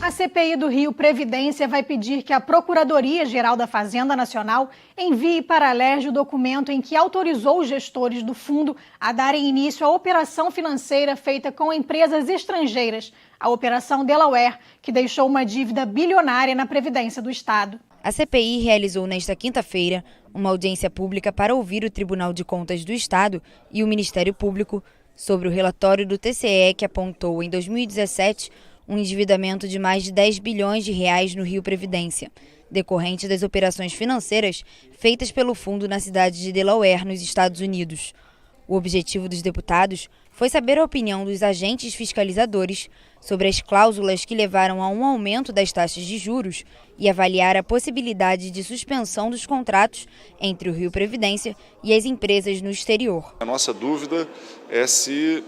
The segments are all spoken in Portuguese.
A CPI do Rio Previdência vai pedir que a Procuradoria-Geral da Fazenda Nacional envie para a Alerj o documento em que autorizou os gestores do fundo a darem início à operação financeira feita com empresas estrangeiras, a Operação Delaware, que deixou uma dívida bilionária na Previdência do Estado. A CPI realizou nesta quinta-feira uma audiência pública para ouvir o Tribunal de Contas do Estado e o Ministério Público sobre o relatório do TCE que apontou em 2017 um endividamento de mais de 10 bilhões de reais no Rio Previdência, decorrente das operações financeiras feitas pelo fundo na cidade de Delaware, nos Estados Unidos. O objetivo dos deputados foi saber a opinião dos agentes fiscalizadores sobre as cláusulas que levaram a um aumento das taxas de juros e avaliar a possibilidade de suspensão dos contratos entre o Rio Previdência e as empresas no exterior. A nossa dúvida é se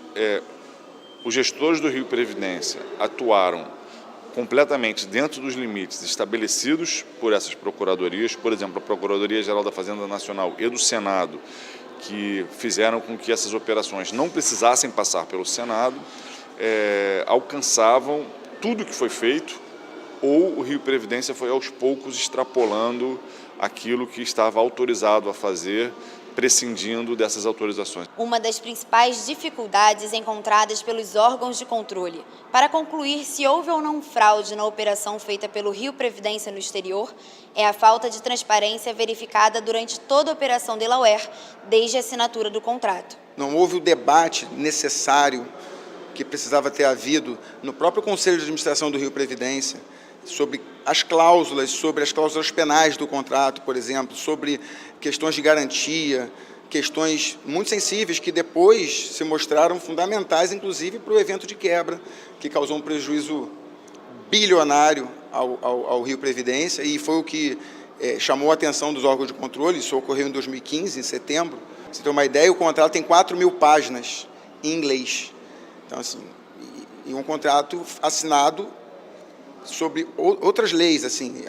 os gestores do Rio Previdência atuaram completamente dentro dos limites estabelecidos por essas procuradorias, por exemplo, a Procuradoria-Geral da Fazenda Nacional e do Senado, que fizeram com que essas operações não precisassem passar pelo Senado, alcançavam tudo que foi feito, ou o Rio Previdência foi aos poucos extrapolando aquilo que estava autorizado a fazer, prescindindo dessas autorizações. Uma das principais dificuldades encontradas pelos órgãos de controle para concluir se houve ou não fraude na operação feita pelo Rio Previdência no exterior é a falta de transparência verificada durante toda a Operação Delaware, desde a assinatura do contrato. Não houve o debate necessário que precisava ter havido no próprio Conselho de Administração do Rio Previdência sobre as cláusulas penais do contrato, por exemplo, sobre questões de garantia, questões muito sensíveis que depois se mostraram fundamentais, inclusive para o evento de quebra, que causou um prejuízo bilionário ao Rio Previdência, e foi o que chamou a atenção dos órgãos de controle. Isso ocorreu em 2015, em setembro. Pra você ter uma ideia, o contrato tem 4.000 páginas em inglês. Então, assim, e um contrato assinado sobre outras leis, assim,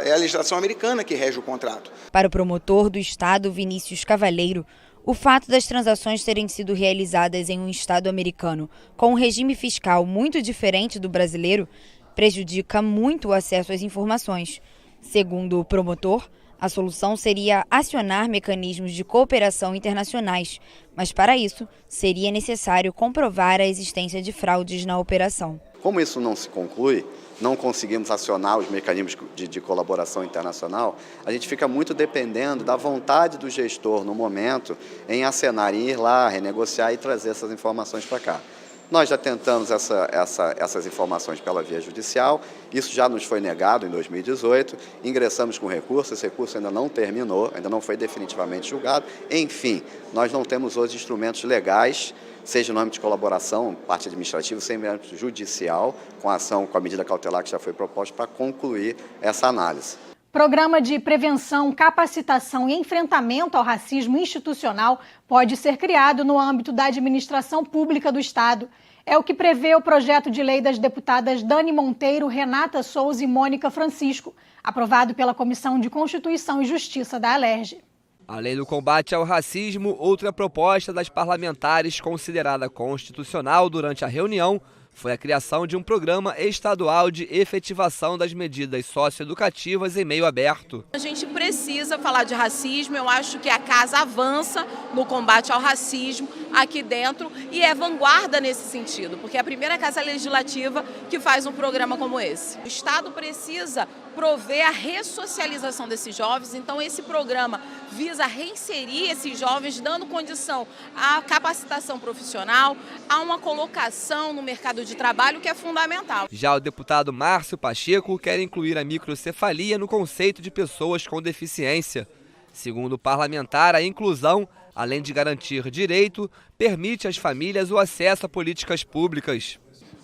é a legislação americana que rege o contrato. Para o promotor do Estado, Vinícius Cavalheiro, o fato das transações terem sido realizadas em um Estado americano com um regime fiscal muito diferente do brasileiro prejudica muito o acesso às informações. Segundo o promotor, a solução seria acionar mecanismos de cooperação internacionais, mas para isso seria necessário comprovar a existência de fraudes na operação. Como isso não se conclui, não conseguimos acionar os mecanismos de colaboração internacional, a gente fica muito dependendo da vontade do gestor no momento em acenar, em ir lá, renegociar e trazer essas informações para cá. Nós já tentamos essas informações pela via judicial, isso já nos foi negado em 2018, ingressamos com recurso, esse recurso ainda não terminou, ainda não foi definitivamente julgado. Enfim, nós não temos hoje instrumentos legais, seja no âmbito de colaboração, parte administrativa, seja no âmbito judicial, com a ação, com a medida cautelar que já foi proposta para concluir essa análise. Programa de prevenção, capacitação e enfrentamento ao racismo institucional pode ser criado no âmbito da administração pública do Estado. É o que prevê o projeto de lei das deputadas Dani Monteiro, Renata Souza e Mônica Francisco, aprovado pela Comissão de Constituição e Justiça da Alerj. Além do combate ao racismo, outra proposta das parlamentares considerada constitucional durante a reunião foi a criação de um programa estadual de efetivação das medidas socioeducativas em meio aberto. A gente precisa falar de racismo, eu acho que a casa avança no combate ao racismo aqui dentro e é vanguarda nesse sentido, porque é a primeira casa legislativa que faz um programa como esse. O Estado precisa prover a ressocialização desses jovens, então esse programa visa reinserir esses jovens, dando condição à capacitação profissional, a uma colocação no mercado de trabalho que é fundamental. Já o deputado Márcio Pacheco quer incluir a microcefalia no conceito de pessoas com deficiência. Segundo o parlamentar, a inclusão, além de garantir direito, permite às famílias o acesso a políticas públicas.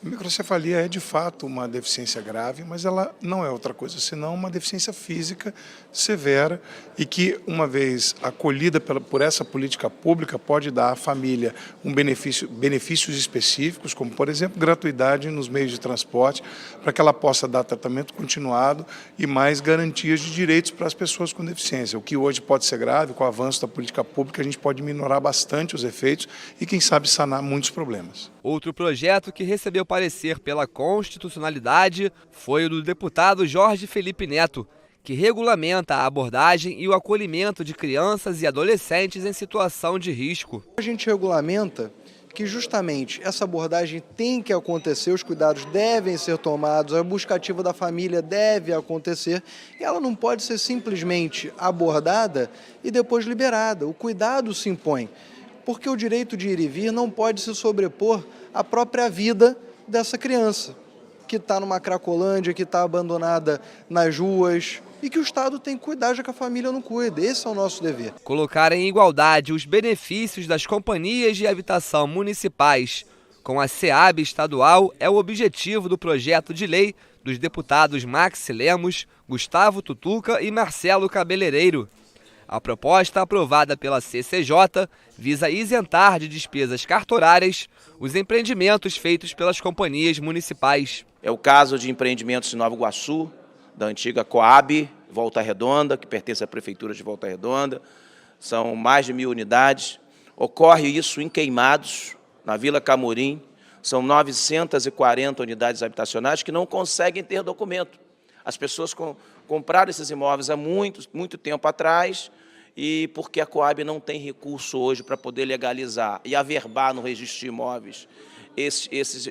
A microcefalia é de fato uma deficiência grave, mas ela não é outra coisa senão uma deficiência física severa e que, uma vez acolhida por essa política pública, pode dar à família benefícios específicos, como, por exemplo, gratuidade nos meios de transporte, para que ela possa dar tratamento continuado e mais garantias de direitos para as pessoas com deficiência. O que hoje pode ser grave, com o avanço da política pública, a gente pode minorar bastante os efeitos e, quem sabe, sanar muitos problemas. Outro projeto que recebeu parecer pela constitucionalidade foi o do deputado Jorge Felipe Neto, que regulamenta a abordagem e o acolhimento de crianças e adolescentes em situação de risco. A gente regulamenta que justamente essa abordagem tem que acontecer, os cuidados devem ser tomados, a busca ativa da família deve acontecer e ela não pode ser simplesmente abordada e depois liberada. O cuidado se impõe, porque o direito de ir e vir não pode se sobrepor à própria vida dessa criança, que está numa cracolândia, que está abandonada nas ruas, e que o Estado tem que cuidar, já que a família não cuida. Esse é o nosso dever. Colocar em igualdade os benefícios das companhias de habitação municipais com a SEAB estadual é o objetivo do projeto de lei dos deputados Maxi Lemos, Gustavo Tutuca e Marcelo Cabeleireiro. A proposta, aprovada pela CCJ, visa isentar de despesas cartorárias os empreendimentos feitos pelas companhias municipais. É o caso de empreendimentos em Nova Iguaçu, da antiga Coab, Volta Redonda, que pertence à Prefeitura de Volta Redonda. São mais de 1.000 unidades. Ocorre isso em Queimados, na Vila Camorim. São 940 unidades habitacionais que não conseguem ter documento. As pessoas compraram esses imóveis há muito tempo atrás e porque a Coab não tem recurso hoje para poder legalizar e averbar no registro de imóveis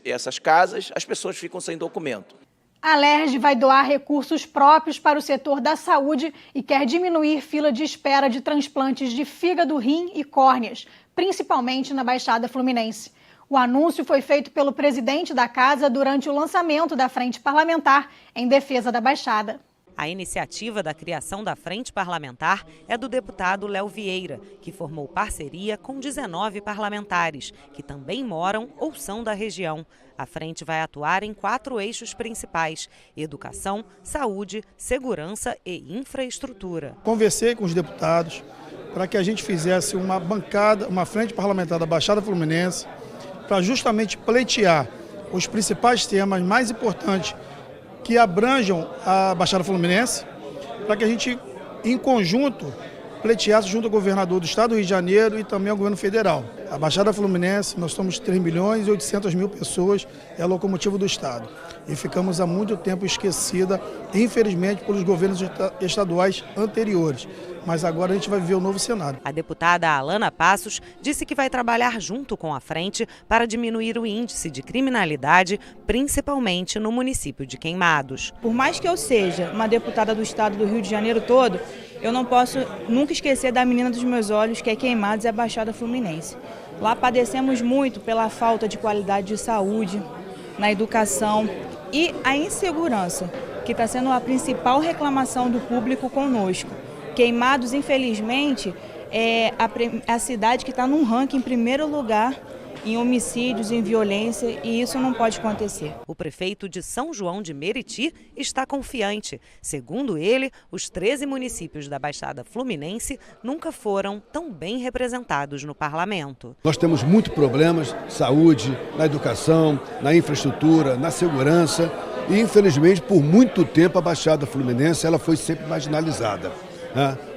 essas casas, as pessoas ficam sem documento. A Alerj vai doar recursos próprios para o setor da saúde e quer diminuir fila de espera de transplantes de fígado, rim e córneas, principalmente na Baixada Fluminense. O anúncio foi feito pelo presidente da casa durante o lançamento da Frente Parlamentar em defesa da Baixada. A iniciativa da criação da Frente Parlamentar é do deputado Léo Vieira, que formou parceria com 19 parlamentares, que também moram ou são da região. A frente vai atuar em 4 eixos principais: educação, saúde, segurança e infraestrutura. Conversei com os deputados para que a gente fizesse uma bancada, uma frente parlamentar da Baixada Fluminense, para justamente pleitear os principais temas mais importantes que abranjam a Baixada Fluminense, para que a gente, em conjunto, pleiteasse junto ao governador do estado do Rio de Janeiro e também ao governo federal. A Baixada Fluminense, nós somos 3.800.000 pessoas, é a locomotiva do estado. E ficamos há muito tempo esquecida, infelizmente, pelos governos estaduais anteriores. Mas agora a gente vai viver um novo cenário. A deputada Alana Passos disse que vai trabalhar junto com a frente para diminuir o índice de criminalidade, principalmente no município de Queimados. Por mais que eu seja uma deputada do estado do Rio de Janeiro todo, eu não posso nunca esquecer da menina dos meus olhos, que é Queimados e a Baixada Fluminense. Lá padecemos muito pela falta de qualidade de saúde, na educação e a insegurança, que está sendo a principal reclamação do público conosco. Queimados, infelizmente, é a cidade que está num ranking em primeiro lugar em homicídios, em violência, e isso não pode acontecer. O prefeito de São João de Meriti está confiante. Segundo ele, os 13 municípios da Baixada Fluminense nunca foram tão bem representados no parlamento. Nós temos muitos problemas, saúde, na educação, na infraestrutura, na segurança, e infelizmente por muito tempo a Baixada Fluminense ela foi sempre marginalizada.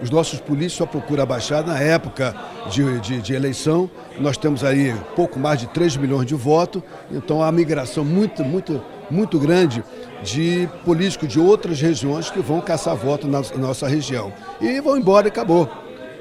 Os nossos polícias só procuram a Baixada na época de eleição. Nós temos aí pouco mais de 3 milhões de votos, então há uma migração muito grande de políticos de outras regiões que vão caçar voto na nossa região. E vão embora e acabou.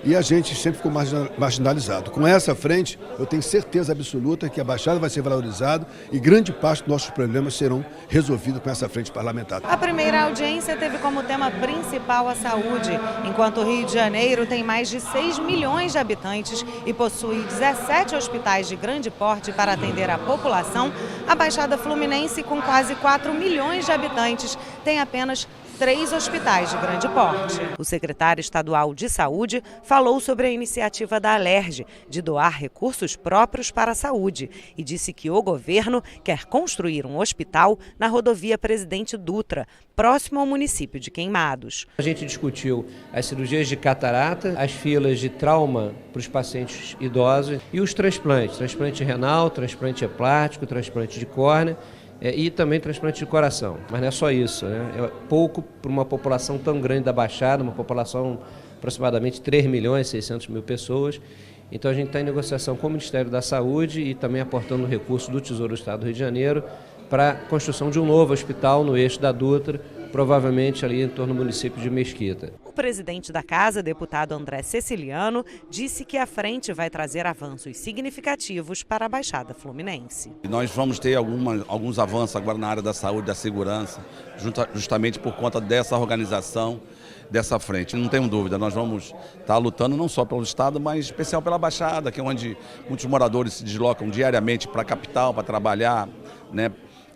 E a gente sempre ficou marginalizado. Com essa frente, eu tenho certeza absoluta que a Baixada vai ser valorizada e grande parte dos nossos problemas serão resolvidos com essa frente parlamentar. A primeira audiência teve como tema principal a saúde, enquanto o Rio de Janeiro tem mais de 6 milhões de habitantes e possui 17 hospitais de grande porte para atender a população. A Baixada Fluminense, com quase 4 milhões de habitantes, tem apenas 3 hospitais de grande porte. O secretário estadual de Saúde falou sobre a iniciativa da Alerj de doar recursos próprios para a saúde e disse que o governo quer construir um hospital na rodovia Presidente Dutra, próximo ao município de Queimados. A gente discutiu as cirurgias de catarata, as filas de trauma para os pacientes idosos e os transplantes, transplante renal, transplante hepático, transplante de córnea, e também transplante de coração, mas não é só isso, né? É pouco para uma população tão grande da Baixada, uma população aproximadamente 3.600.000 pessoas. Então a gente está em negociação com o Ministério da Saúde e também aportando recursos do Tesouro do Estado do Rio de Janeiro para a construção de um novo hospital no eixo da Dutra, provavelmente ali em torno do município de Mesquita. O presidente da casa, deputado André Ceciliano, disse que a frente vai trazer avanços significativos para a Baixada Fluminense. Nós vamos ter alguns avanços agora na área da saúde, da segurança, justamente por conta dessa organização, dessa frente. Não tenho dúvida, nós vamos estar lutando não só pelo Estado, mas em especial pela Baixada, que é onde muitos moradores se deslocam diariamente para a capital, para trabalhar, né?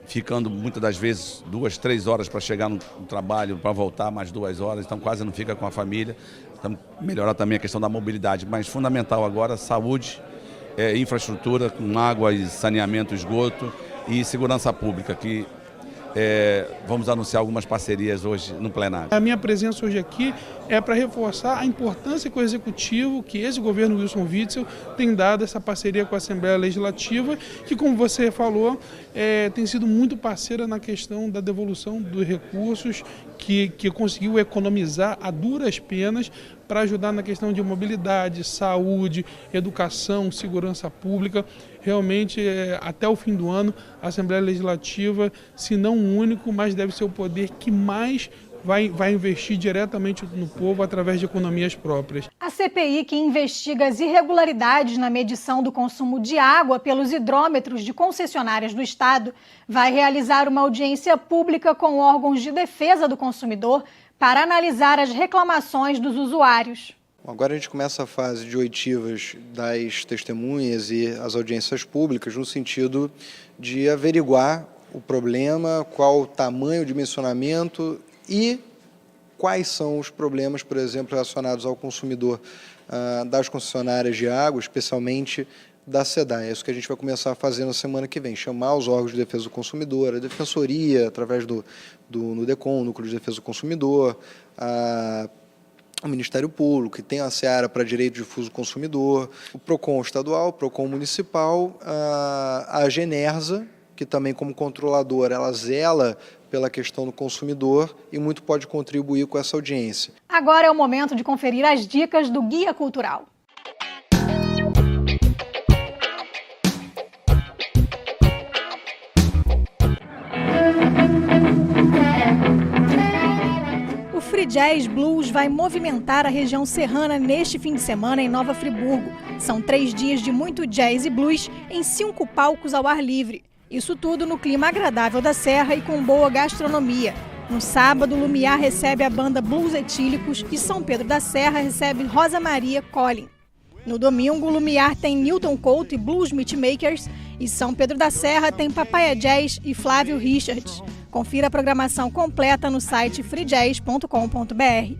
Ficando muitas das vezes 2, 3 horas para chegar no trabalho, para voltar mais 2 horas, então quase não fica com a família. Então, melhorar também a questão da mobilidade, mas fundamental agora, saúde, infraestrutura com água e saneamento, esgoto e segurança pública, que vamos anunciar algumas parcerias hoje no plenário. A minha presença hoje aqui é para reforçar a importância que o Executivo, que esse governo Wilson Witzel tem dado essa parceria com a Assembleia Legislativa, que, como você falou, tem sido muito parceira na questão da devolução dos recursos, que conseguiu economizar a duras penas para ajudar na questão de mobilidade, saúde, educação, segurança pública. Realmente, até o fim do ano, a Assembleia Legislativa, se não o único, mas deve ser o poder que mais vai investir diretamente no povo através de economias próprias. A CPI, que investiga as irregularidades na medição do consumo de água pelos hidrômetros de concessionárias do Estado, vai realizar uma audiência pública com órgãos de defesa do consumidor para analisar as reclamações dos usuários. Agora a gente começa a fase de oitivas das testemunhas e as audiências públicas no sentido de averiguar o problema, qual o tamanho, o dimensionamento e quais são os problemas, por exemplo, relacionados ao consumidor das concessionárias de água, especialmente da SEDAI. É isso que a gente vai começar a fazer na semana que vem, chamar os órgãos de defesa do consumidor, a Defensoria, através do NUDECON, Núcleo de Defesa do Consumidor, o Ministério Público, que tem a Seara para Direito Difuso do Consumidor, o PROCON estadual, o PROCON municipal, a Genersa, que também como controladora, ela zela pela questão do consumidor e muito pode contribuir com essa audiência. Agora é o momento de conferir as dicas do Guia Cultural. O Free Jazz Blues vai movimentar a região serrana neste fim de semana em Nova Friburgo. São 3 dias de muito jazz e blues em 5 palcos ao ar livre. Isso tudo no clima agradável da Serra e com boa gastronomia. No sábado, Lumiar recebe a banda Blues Etílicos e São Pedro da Serra recebe Rosa Maria Collin. No domingo, Lumiar tem Newton Couto e Blues Meatmakers e São Pedro da Serra tem Papaya Jazz e Flávio Richards. Confira a programação completa no site freejazz.com.br.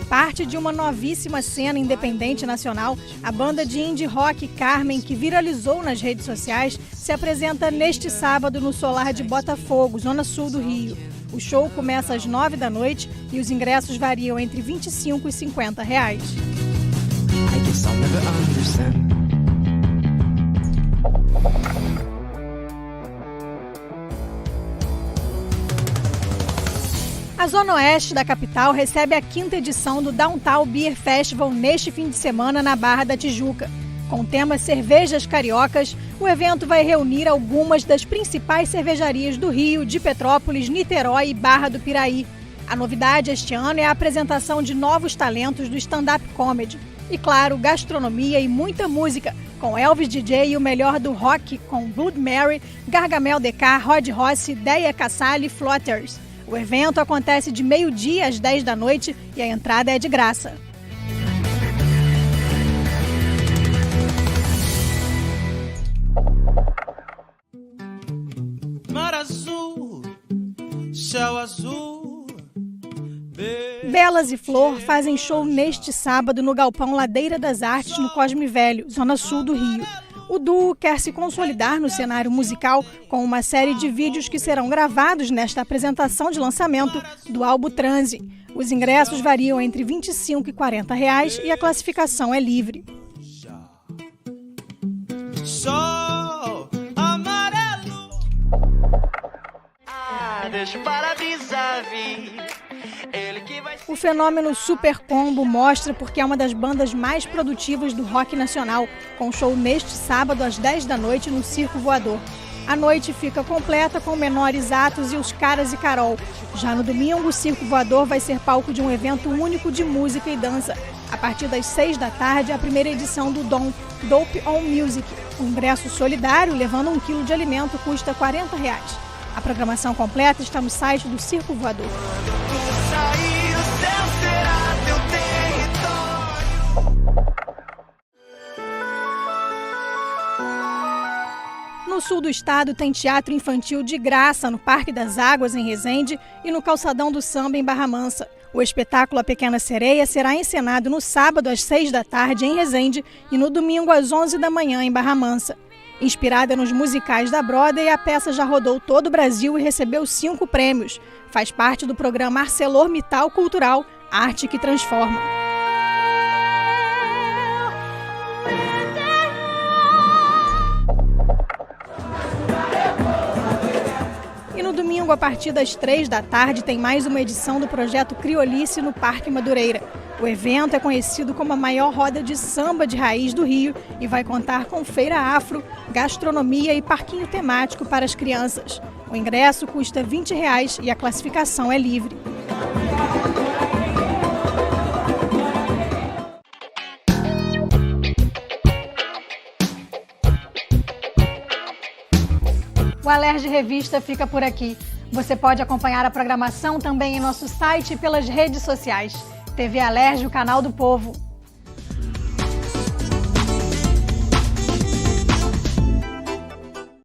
Parte de uma novíssima cena independente nacional, a banda de indie rock Carmen, que viralizou nas redes sociais, se apresenta neste sábado no Solar de Botafogo, zona sul do Rio. O show começa às 9 da noite e os ingressos variam entre R$ 25 e R$ 50. A Zona Oeste da capital recebe a 5ª edição do Downtown Beer Festival neste fim de semana na Barra da Tijuca. Com o tema Cervejas Cariocas, o evento vai reunir algumas das principais cervejarias do Rio, de Petrópolis, Niterói e Barra do Piraí. A novidade este ano é a apresentação de novos talentos do stand-up comedy. E claro, gastronomia e muita música, com Elvis DJ e o melhor do rock, com Blood Mary, Gargamel DK, Rod Rossi, Deia Casale e Flotters. O evento acontece de meio-dia às 10 da noite e a entrada é de graça. Mar azul, céu azul. Velas e Flor fazem show neste sábado no Galpão Ladeira das Artes, no Cosme Velho, zona sul do Rio. O duo quer se consolidar no cenário musical com uma série de vídeos que serão gravados nesta apresentação de lançamento do álbum Transe. Os ingressos variam entre R$ 25 e R$ 40 e a classificação é livre. Sol amarelo. Deixa o para-brisa vir. Ele que vai... O fenômeno Super Combo mostra porque é uma das bandas mais produtivas do rock nacional, com show neste sábado às 10 da noite no Circo Voador. A noite fica completa com Menores Atos e os Caras e Carol. Já no domingo, o Circo Voador vai ser palco de um evento único de música e dança. A partir das 6 da tarde, a primeira edição do DOM, Dope on Music. O ingresso solidário, levando 1 quilo de alimento, custa R$40. A programação completa está no site do Circo Voador. No sul do estado tem teatro infantil de graça no Parque das Águas, em Resende, e no Calçadão do Samba, em Barra Mansa. O espetáculo A Pequena Sereia será encenado no sábado às 6 da tarde, em Resende, e no domingo às 11 da manhã, em Barra Mansa. Inspirada nos musicais da Broadway, a peça já rodou todo o Brasil e recebeu 5 prêmios. Faz parte do programa ArcelorMittal Cultural, Arte que Transforma. E no domingo, a partir das 3 da tarde, tem mais uma edição do projeto Criolice no Parque Madureira. O evento é conhecido como a maior roda de samba de raiz do Rio e vai contar com feira afro, gastronomia e parquinho temático para as crianças. O ingresso custa R$20 e a classificação é livre. O Alerj Revista fica por aqui. Você pode acompanhar a programação também em nosso site e pelas redes sociais. TV Alerj, o canal do povo.